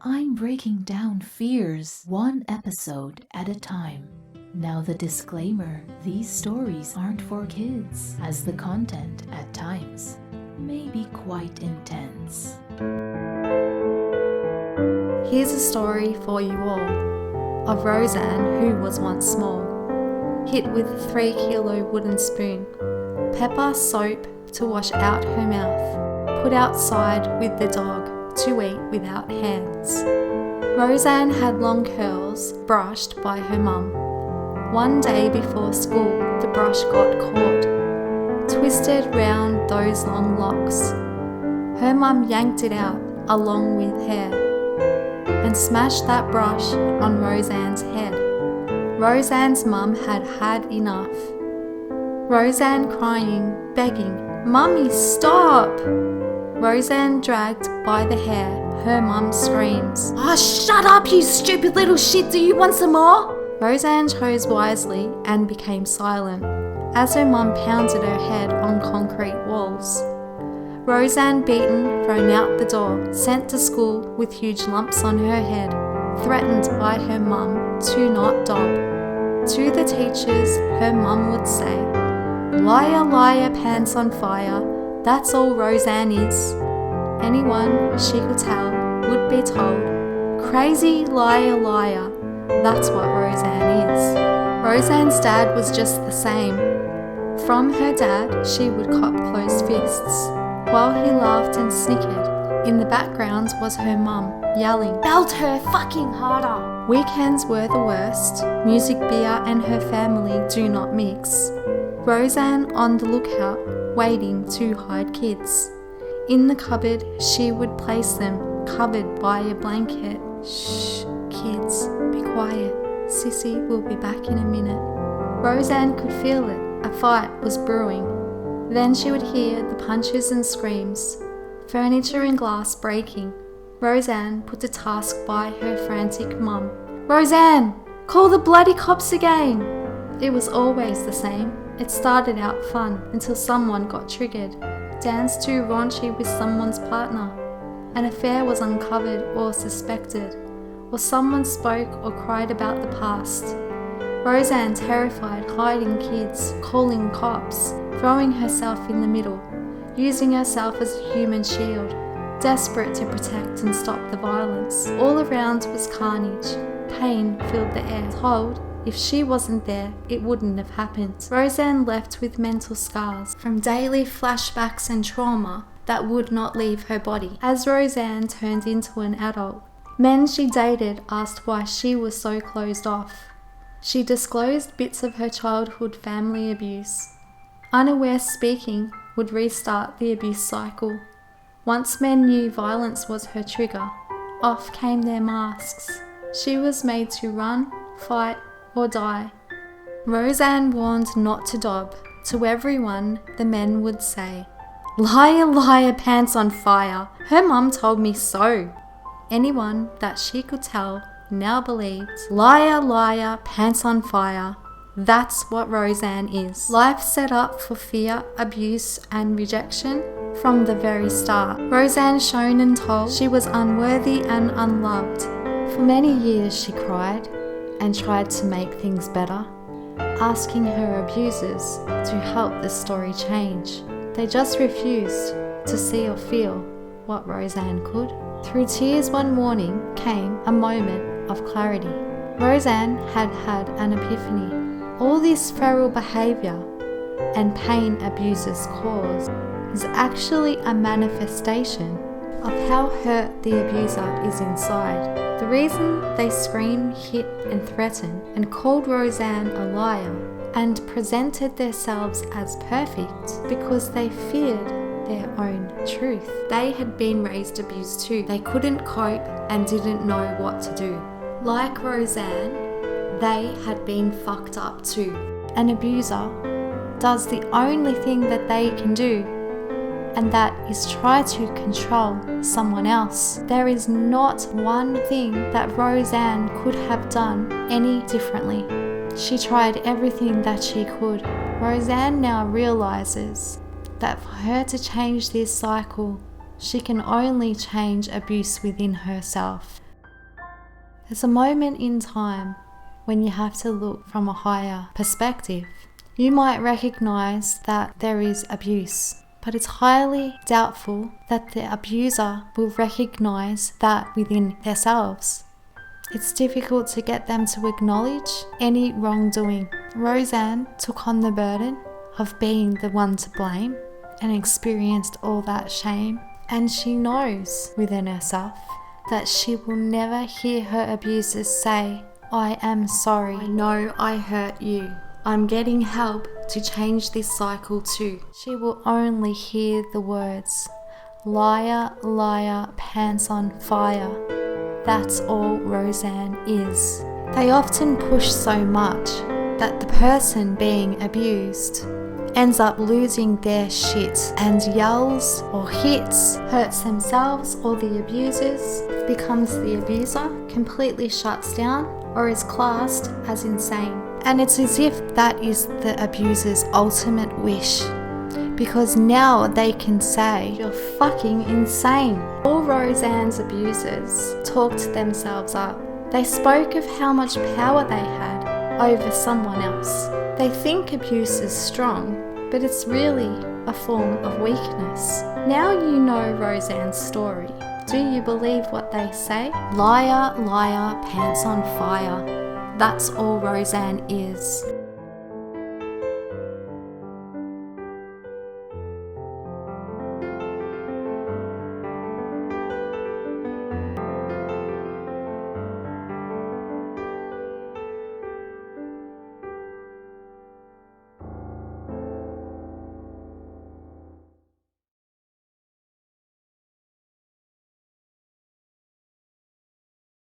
I'm breaking down fears one episode at a time. Now the disclaimer, these stories aren't for kids, as the content at times may be quite intense. Here's a story for you all, of Roseanne, who was once small, hit with a 3-kilo wooden spoon, pepper soap to wash out her mouth, put outside with the dog to eat without hands. Roseanne had long curls brushed by her mum. One day before school, the brush got caught, twisted round those long locks. Her mum yanked it out along with hair and smashed that brush on Roseanne's head. Roseanne's mum had had enough. Roseanne crying, begging, "Mummy, stop!" Roseanne dragged by the hair, her mum screams, "Oh, shut up, you stupid little shit, do you want some more?" Roseanne chose wisely and became silent as her mum pounded her head on concrete walls. Roseanne beaten, thrown out the door, sent to school with huge lumps on her head, threatened by her mum to not dob. To the teachers, her mum would say, "Liar, liar, pants on fire, that's all Roseanne is." Anyone she could tell would be told, "Crazy, liar, liar, that's what Roseanne is." Roseanne's dad was just the same. From her dad, she would cop closed fists, while he laughed and snickered. In the background was her mum, yelling, "Belt her fucking harder!" Weekends were the worst. Music, beer and her family do not mix. Roseanne on the lookout, waiting to hide kids. In the cupboard, she would place them, covered by a blanket. "Shh, kids, be quiet. Sissy will be back in a minute." Roseanne could feel it. A fight was brewing. Then she would hear the punches and screams, furniture and glass breaking. Roseanne put the task by her frantic mum. "Roseanne, call the bloody cops again!" It was always the same. It started out fun until someone got triggered, danced too raunchy with someone's partner, an affair was uncovered or suspected, or someone spoke or cried about the past. Roseanne, terrified, hiding kids, calling cops, throwing herself in the middle, using herself as a human shield, desperate to protect and stop the violence. All around was carnage. Pain filled the air. Told, if she wasn't there, it wouldn't have happened. Roseanne left with mental scars from daily flashbacks and trauma that would not leave her body. As Roseanne turned into an adult, men she dated asked why she was so closed off. She disclosed bits of her childhood family abuse. Unaware speaking would restart the abuse cycle. Once men knew violence was her trigger, off came their masks. She was made to run, fight, or die. Roseanne warned not to dob. To everyone, the men would say, "Liar, liar, pants on fire. Her mum told me so." Anyone that she could tell now believed, "Liar, liar, pants on fire. That's what Roseanne is." Life set up for fear, abuse, and rejection from the very start. Roseanne shown and told she was unworthy and unloved. For many years she cried and tried to make things better, asking her abusers to help the story change. They just refused to see or feel what Roseanne could. Through tears one morning came a moment of clarity. Roseanne had had an epiphany. All this feral behaviour and pain abusers cause is actually a manifestation of how hurt the abuser is inside. The reason they screamed, hit and threatened and called Roseanne a liar and presented themselves as perfect because they feared their own truth. They had been raised abused too. They couldn't cope and didn't know what to do. Like Roseanne, they had been fucked up too. An abuser does the only thing that they can do, and that is try to control someone else. There is not one thing that Roseanne could have done any differently. She tried everything that she could. Roseanne now realizes that for her to change this cycle, she can only change abuse within herself. There's a moment in time when you have to look from a higher perspective. You might recognize that there is abuse, but it's highly doubtful that the abuser will recognize that within themselves. It's difficult to get them to acknowledge any wrongdoing. Roseanne took on the burden of being the one to blame and experienced all that shame, and she knows within herself that she will never hear her abusers say, "I am sorry. I know I hurt you. I'm getting help to change this cycle too." She will only hear the words, "Liar, liar, pants on fire." That's all Roseanne is. They often push so much that the person being abused ends up losing their shit and yells or hits, hurts themselves or the abusers, becomes the abuser, completely shuts down, or is classed as insane. And it's as if that is the abuser's ultimate wish, because now they can say, "You're fucking insane." All Roseanne's abusers talked themselves up. They spoke of how much power they had over someone else. They think abuse is strong, but it's really a form of weakness. Now you know Roseanne's story. Do you believe what they say? Liar, liar, pants on fire. That's all Roseanne is.